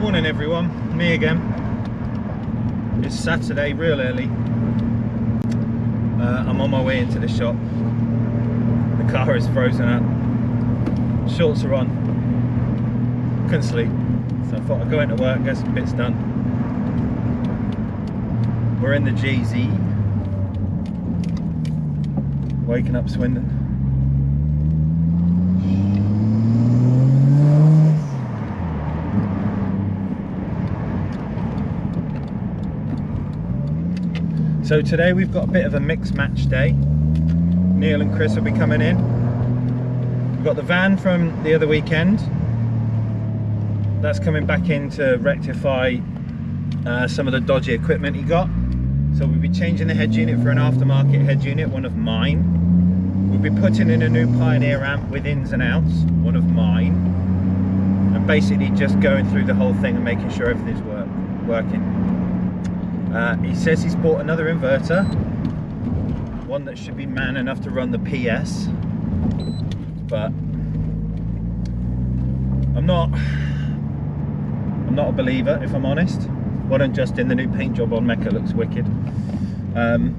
Morning everyone, me again. It's Saturday, real early. I'm on my way into the shop. The car is frozen up. Shorts are on. Couldn't sleep, so I thought I'd go into work, get some bits done. We're in the GZ. Waking up Swindon. So today we've got a bit of a mixed match day. Neil and Chris will be coming in. We've got the van from the other weekend. That's coming back in to rectify some of the dodgy equipment he got. So we'll be changing the head unit for an aftermarket head unit, one of mine. We'll be putting in a new Pioneer amp with ins and outs, one of mine. And basically just going through the whole thing and making sure everything's working. He says he's bought another inverter, one that should be man enough to run the PS, but I'm not a believer, if I'm honest. One and just in the new paint job on Mecca looks wicked. I'm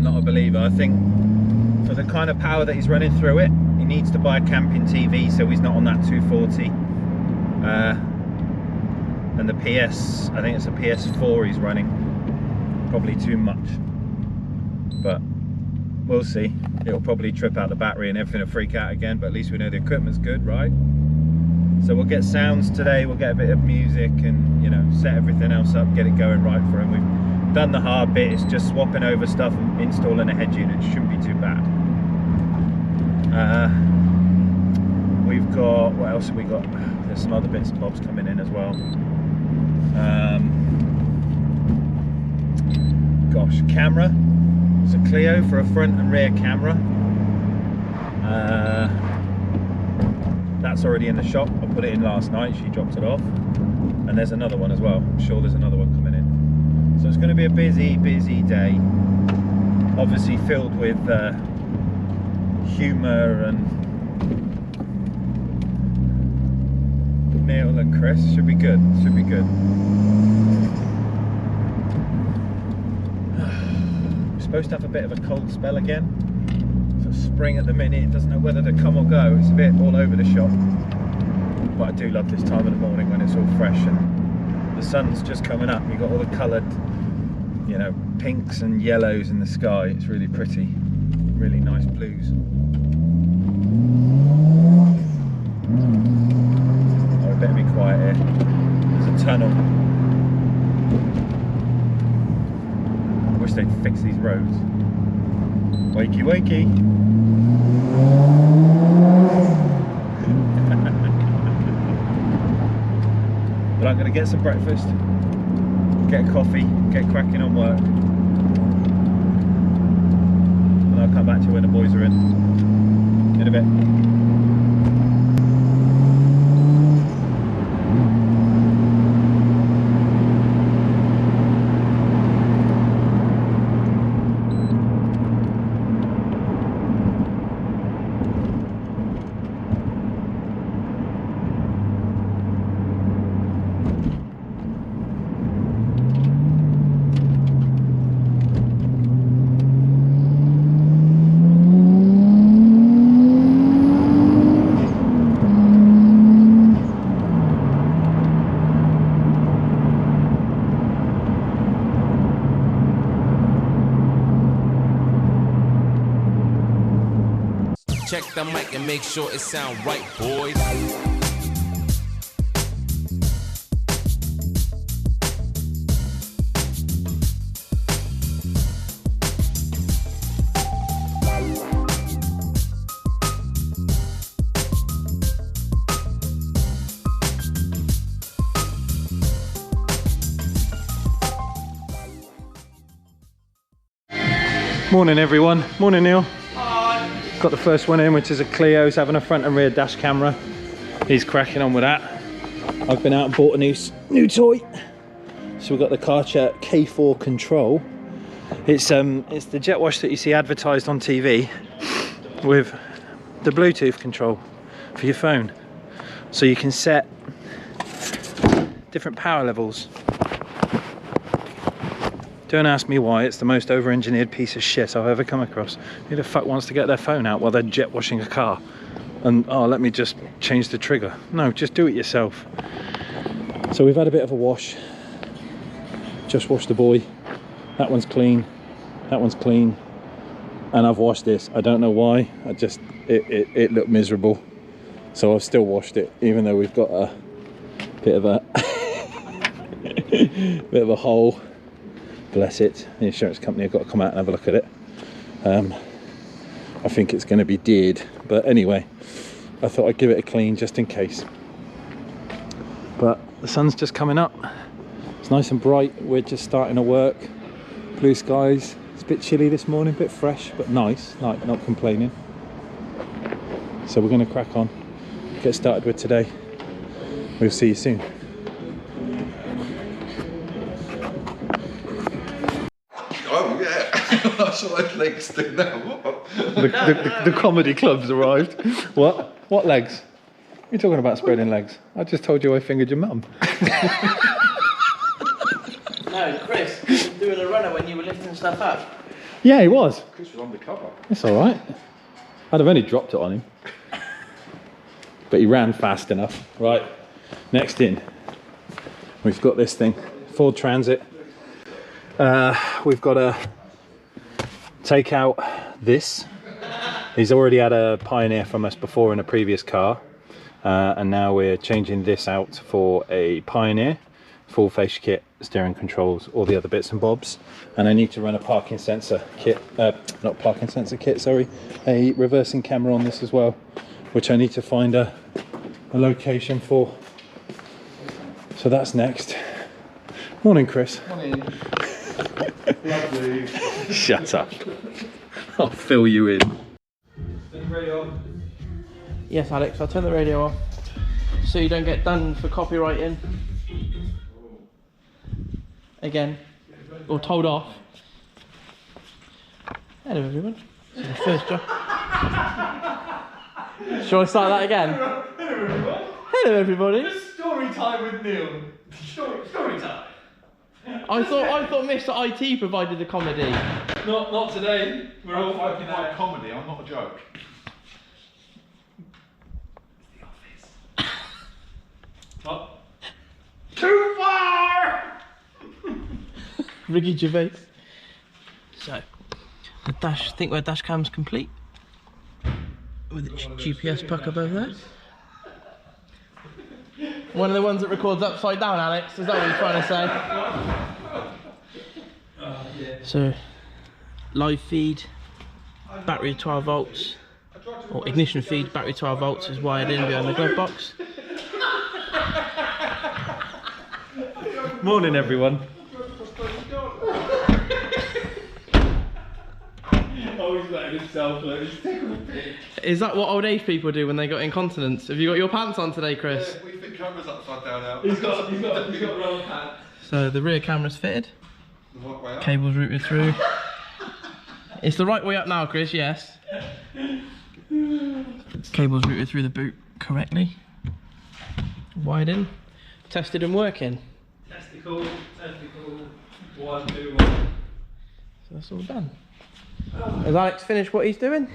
not a believer. I think for the kind of power that he's running through it, he needs to buy a camping TV so he's not on that 240. And the PS, I think it's a PS4 he's running, probably too much, but we'll see. It'll probably trip out the battery and everything will freak out again, but at least we know the equipment's good, right? So we'll get sounds today, we'll get a bit of music and, you know, set everything else up, get it going right for him. We've done the hard bit, it's just swapping over stuff and installing a head unit. It shouldn't be too bad. We've got, what else have we got? There's some other bits and bobs coming in as well. Gosh, camera. It's a Clio for a front and rear camera. That's already in the shop. I put it in last night, she dropped it off. And there's another one as well. I'm sure there's another one coming in. So it's going to be a busy day. Obviously filled with humour and Neil and Chris. Should be good, should be good. We're supposed to have a bit of a cold spell again. So spring at the minute, it doesn't know whether to come or go. It's a bit all over the shop. But I do love this time of the morning when it's all fresh and the sun's just coming up. You've got all the coloured, you know, pinks and yellows in the sky. It's really pretty, really nice blues. Better be quiet here. There's a tunnel. I wish they'd fix these roads. Wakey wakey. But I'm going to get some breakfast, get a coffee, get cracking on work. And I'll come back to you when the boys are in a bit. Check the mic and make sure it sound right, boys. Morning everyone, morning Neil. Got the first one in, which is a Clio. He's having a front and rear dash camera. He's cracking on with that. I've been out and bought a new toy. So we've got the Karcher K4 control. It's the jet wash that you see advertised on TV with the Bluetooth control for your phone. So you can set different power levels. Don't ask me why, it's the most over-engineered piece of shit I've ever come across. Who the fuck wants to get their phone out while they're jet washing a car? And, oh, let me just change the trigger. No, just do it yourself. So we've had a bit of a wash. Just washed the boy. That one's clean. That one's clean. And I've washed this. I don't know why. It looked miserable. So I've still washed it, even though we've got a bit of a bit of a hole. Bless it. The insurance company have got to come out and have a look at it. I think it's going to be dead, but anyway, I thought I'd give it a clean just in case. But the sun's just coming up. It's nice and bright. We're just starting to work. Blue skies. It's a bit chilly this morning, a bit fresh, but nice. Like, not complaining. So we're going to crack on, get started with today. We'll see you soon. Oh yeah, that's what I'd like to do now. The comedy club's arrived. What? What legs? You're talking about spreading legs. I just told you I fingered your mum. No, Chris, you were doing a runner when you were lifting stuff up. Yeah, he was. Chris was on the cover. It's all right. I'd have only dropped it on him. But he ran fast enough. Right, next in, we've got this thing, Ford Transit. We've got to take out this. He's already had a Pioneer from us before in a previous car. And now we're changing this out for a Pioneer. Full face kit, steering controls, all the other bits and bobs. And I need to run a parking sensor kit, not parking sensor kit, sorry, a reversing camera on this as well, which I need to find a location for. So that's next. Morning, Chris. Morning. Lovely. Shut up. I'll fill you in. Yes, Alex, I'll turn the radio off so you don't get done for copywriting again, or told off. Hello everyone. This is the first job. Shall I start that again? Hello, everyone. Hello everybody. Story time with Neil. Story time. I thought Mr. IT provided the comedy. Not today. We're all fucking My out. comedy, I'm not a joke. What? Too far! Ricky Gervais. So, the dash, thinkware dash cam's complete. With its GPS puck up over there. One of the ones that records upside down, Alex, is that what you're trying to say? So, live feed, battery 12 volts, or ignition feed, battery 12 volts is wired in behind the glove box. Morning, everyone. Always letting himself loose. Is that what old age people do when they got incontinence? Have you got your pants on today, Chris? We think camera's upside down now. He's got roll pants. So the rear camera's fitted, The right way up. cables routed through. It's the right way up now, Chris, yes. Cables routed through the boot correctly. Wired in, tested and working. Testicle, 1, 2, 1. So that's all done. Has Alex finished what he's doing?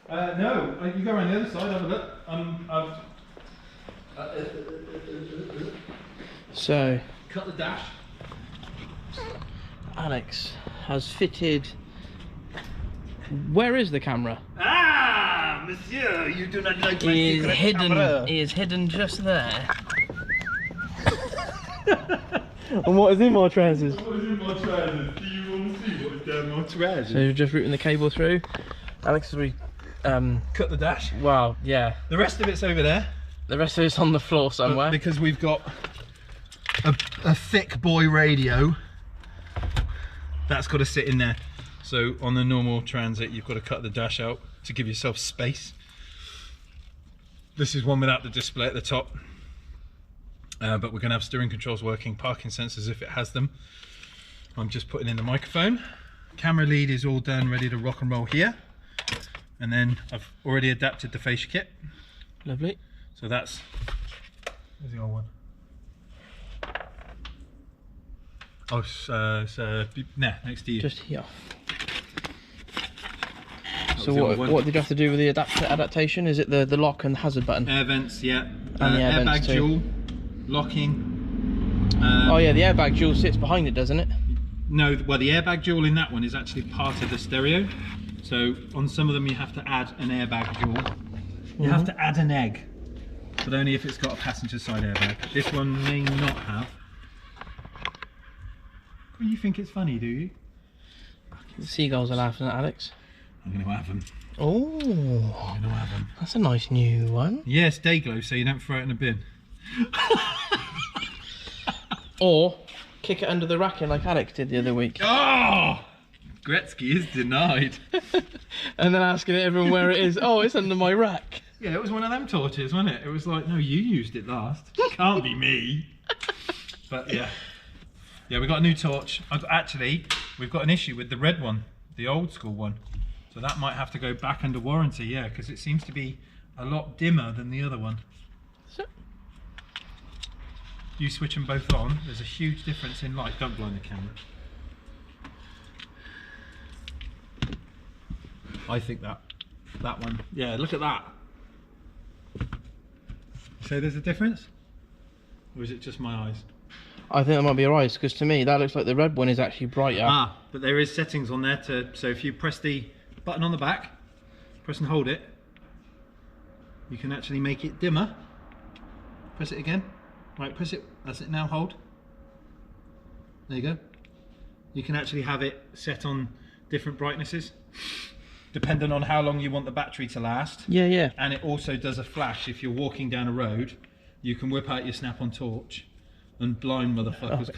No, you go around the other side, have a look. So, Cut the dash. Alex has fitted. Where is the camera? Ah, monsieur, you do not like my He is secret hidden. camera. He is hidden just there. And what is in my trousers? What is in my trousers? Do you want to see what is down my trousers? So you're just routing the cable through. Alex has Cut the dash. well, yeah. The rest of it's over there. The rest of it's on the floor somewhere. Because we've got a thick boy radio. That's got to sit in there. So on the normal Transit, you've got to cut the dash out to give yourself space. This is one without the display at the top. But we're going to have steering controls working, parking sensors if it has them. I'm just putting in the microphone. Camera lead is all done, ready to rock and roll here. And then I've already adapted the fascia kit. Lovely. So that's, where's the old one? Oh, next to you. Just here. That So was the old one. what did you have to do with the adaptation? Is it the lock and the hazard button? Air vents, yeah. And the air vents airbag too. dual, locking. Oh yeah, the airbag dual sits behind it, doesn't it? No, well the airbag dual in that one is actually part of the stereo. So on some of them you have to add an airbag dual. You have to add an egg, but only if it's got a passenger side airbag. This one may not have. Well, you think it's funny, do you? The seagulls are laughing at Alex. I'm going to have them. Oh, I'm going to have them. that's a nice new one. Yes, day glow, so you don't throw it in a bin. Or kick it under the racking like Alex did the other week. Oh! Gretzky is denied. And then asking everyone where it is. Oh, it's under my rack. Yeah, it was one of them torches, wasn't it? It was like, no, you used it last. Can't be me. But yeah. Yeah, we got a new torch. Actually, we've got an issue with the red one, the old school one. So that might have to go back under warranty, yeah, because it seems to be a lot dimmer than the other one. So, You switch them both on, there's a huge difference in light. Don't blind the camera. I think that one, yeah, look at that. So there's a difference? Or is it just my eyes? I think that might be alright, because to me that looks like the red one is actually brighter. Ah, but there is settings on there so if you press the button on the back, press and hold it, you can actually make it dimmer. Press it again. Right, press it, that's it now, hold. There you go. You can actually have it set on different brightnesses, depending on how long you want the battery to last. Yeah, yeah. And it also does a flash. If you're walking down a road, you can whip out your snap-on torch and blind motherfuckers.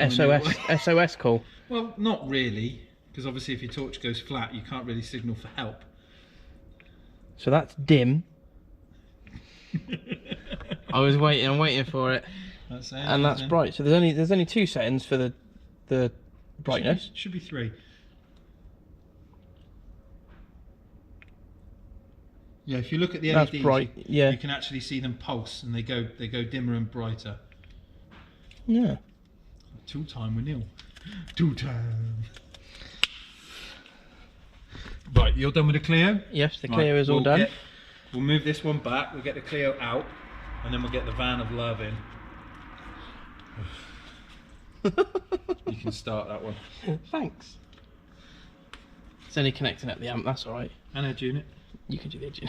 SOS call. Well, not really, because obviously if your torch goes flat, you can't really signal for help. So that's dim. I'm waiting for it. That's it. And that's bright. So there's only two settings for the brightness. Should be 3. Yeah, if you look at the LEDs, That's bright. Yeah. you can actually see them pulse, and they go dimmer and brighter. Yeah. Tool time with Neil. Tool time. Right, you're done with the Clio? Yes, the Clio is all done. We'll move this one back, we'll get the Clio out, and then we'll get the van of love in. You can start that one. Thanks. It's only connecting at the amp, that's alright. And edge unit. You can do the edge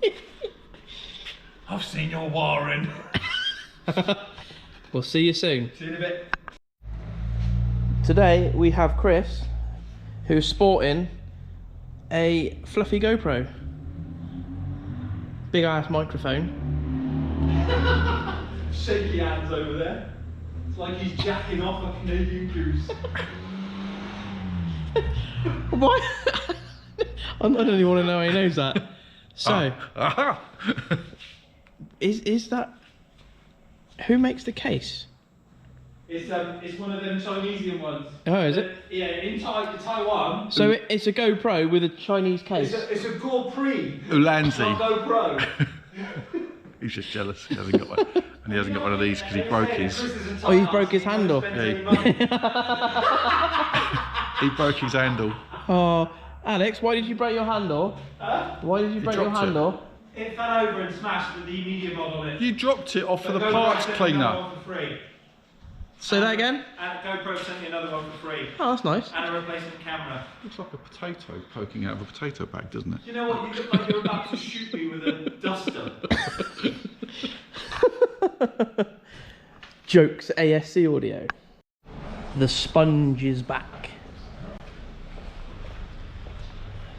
unit. I've seen your wiring. We'll see you soon. See you in a bit. Today we have Chris, who's sporting a fluffy GoPro. Big ass microphone. Shaky hands over there. It's like he's jacking off a Canadian goose. Why? I don't even want to know how he knows that. So, is that... Who makes the case? It's one of them Chinese ones. Oh, is it? Yeah, in Taiwan. So it's a GoPro with a Chinese case. It's a GoPro. Ulanzi. Not GoPro. He's just jealous. He hasn't got one, and he hasn't got one of these because he broke his. Oh, he broke his handle. He broke his handle. Oh, Alex, why did you break your handle? Huh? Why did you break your dropped it. handle? It fell over and smashed with the medium model in. You dropped it off for the GoPro parts sent me another cleaner. one for free. Say that again? And GoPro sent me another one for free. Oh, that's nice. And a replacement camera. Looks like a potato poking out of a potato bag, doesn't it? You know what? You look like you're about to shoot me with a duster. Jokes ASC audio. The sponge is back.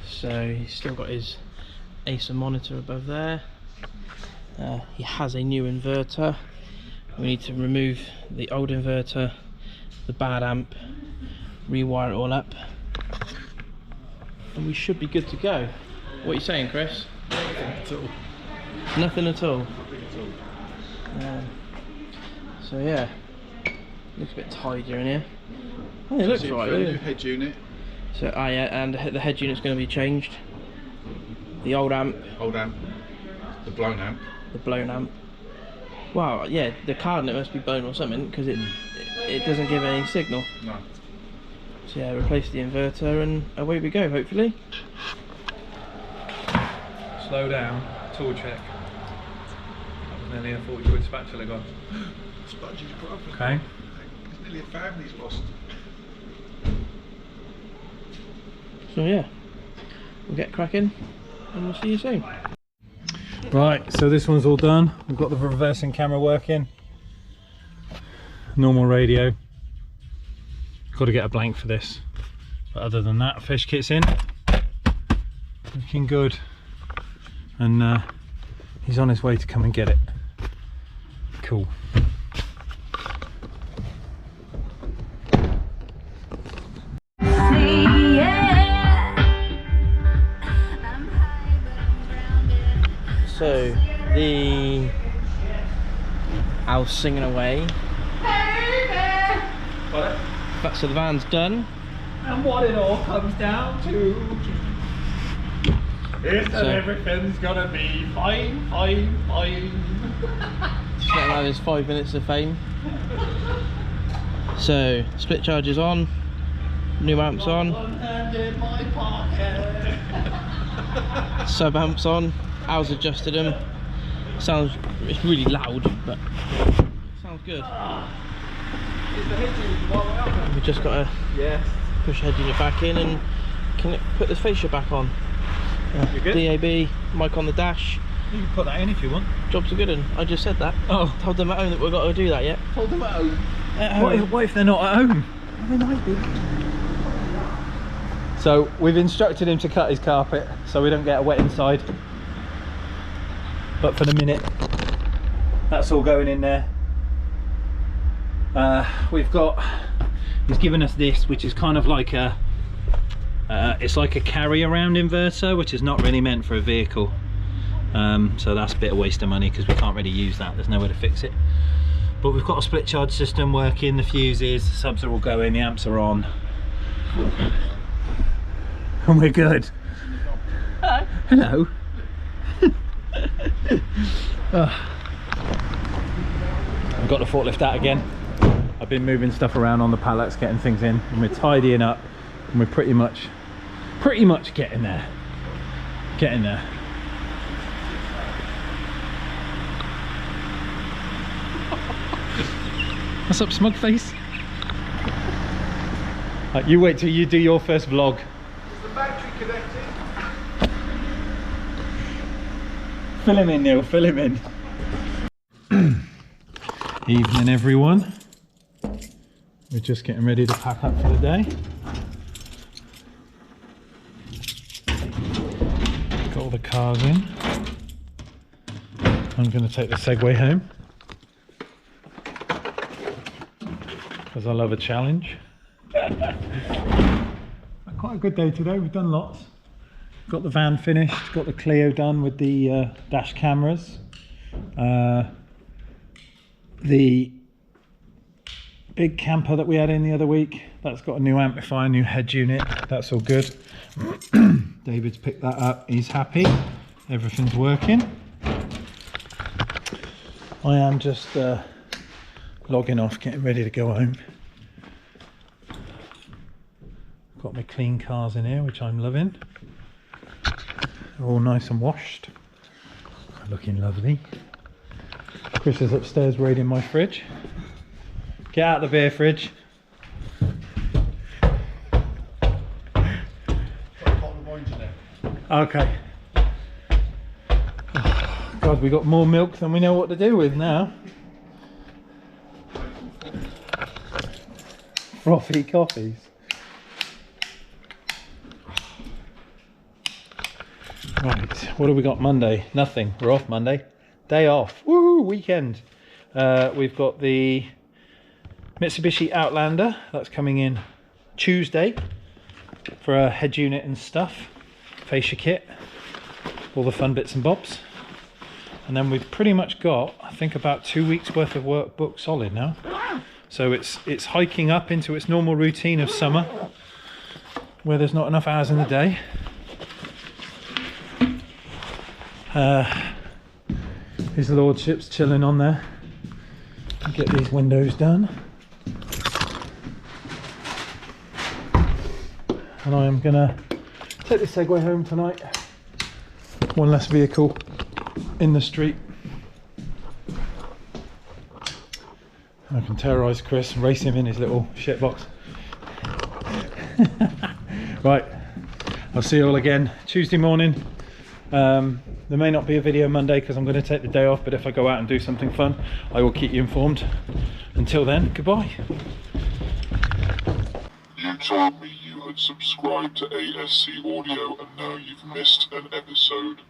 So he's still got his Acer monitor above there. He has a new inverter. We need to remove the old inverter, the bad amp, rewire it all up, and we should be good to go. What are you saying, Chris? Nothing at all. Nothing at all. Nothing at all. So yeah, looks a bit tidier in here. Oh, it looks right. New head unit. So yeah, and the head unit's going to be changed. The old amp, Old amp. The blown amp. the blown amp. Well, yeah, the cardinate must be blown or something because it doesn't give any signal. No. So yeah, replace the inverter and away we go, hopefully. Slow down, tool check. That was nearly a 40 quid spatula gone. Spongy's profit. Okay. It's nearly a family's lost. So yeah, we'll get cracking and we'll see you soon. Right, so this one's all done. We've got the reversing camera working. Normal radio. Got to get a blank for this. But other than that, fish kit's in. Looking good. And he's on his way to come and get it. Cool. So the owl's singing away. So the van's done. And what it all comes down to is that So- everything's gonna be fine, fine, fine. Just let him have his 5 minutes of fame. So split charge is on, new amps on, One hand in my pocket. sub amps on. Owl's adjusted them. Sounds, it's really loud, but sounds good. Is the head unit one way up? We just got to Yes. push the head unit back in and put the fascia back on. You good? DAB, mic on the dash. You can put that in if you want. Job's a good one. I just said that. Oh. Told them at home that we've got to do that yet. Hold them at home. At What home. if, what if they're not at home? They might be. So we've instructed him to cut his carpet so we don't get wet inside. But for the minute, that's all going in there. He's given us this, which is kind of like a, it's like a carry around inverter, which is not really meant for a vehicle. So that's a bit of waste of money because we can't really use that. There's nowhere to fix it. But we've got a split charge system working, the fuses, the subs are all going, the amps are on. And we're good. Hello. Hello. I've got the forklift out again. I've been moving stuff around on the pallets, getting things in, and we're tidying up, and we're pretty much getting there. Getting there. What's up, smug face? You wait till you do your first vlog. Is the battery connected? Fill him in, Neil, fill him in. Evening, everyone. We're just getting ready to pack up for the day. Got all the cars in. I'm going to take the Segway home because I love a challenge. Quite a good day today, we've done lots. Got the van finished, got the Clio done with the dash cameras. The big camper that we had in the other week, that's got a new amplifier, new head unit, that's all good. David's picked that up, he's happy, everything's working. I am just logging off, getting ready to go home. Got my clean cars in here, which I'm loving. They're all nice and washed, looking lovely. Chris is upstairs raiding my fridge. Get out the beer fridge. Okay. Oh, God, we got more milk than we know what to do with now. Frothy coffees. Right, what have we got Monday? Nothing. We're off Monday. Day off. Woo, weekend. We've got the Mitsubishi Outlander. That's coming in Tuesday for a head unit and stuff. Fascia kit. All the fun bits and bobs. And then we've pretty much got, I think, about 2 weeks worth of work booked solid now. So it's hiking up into its normal routine of summer where there's not enough hours in the day. His lordship's chilling on there. Get these windows done. And I am gonna take this Segway home tonight. One less vehicle in the street. I can terrorise Chris and race him in his little shit box. Right, I'll see you all again Tuesday morning. There may not be a video Monday because I'm going to take the day off, but if I go out and do something fun, I will keep you informed. Until then, goodbye. You told me you had subscribed to ASC Audio and now you've missed an episode.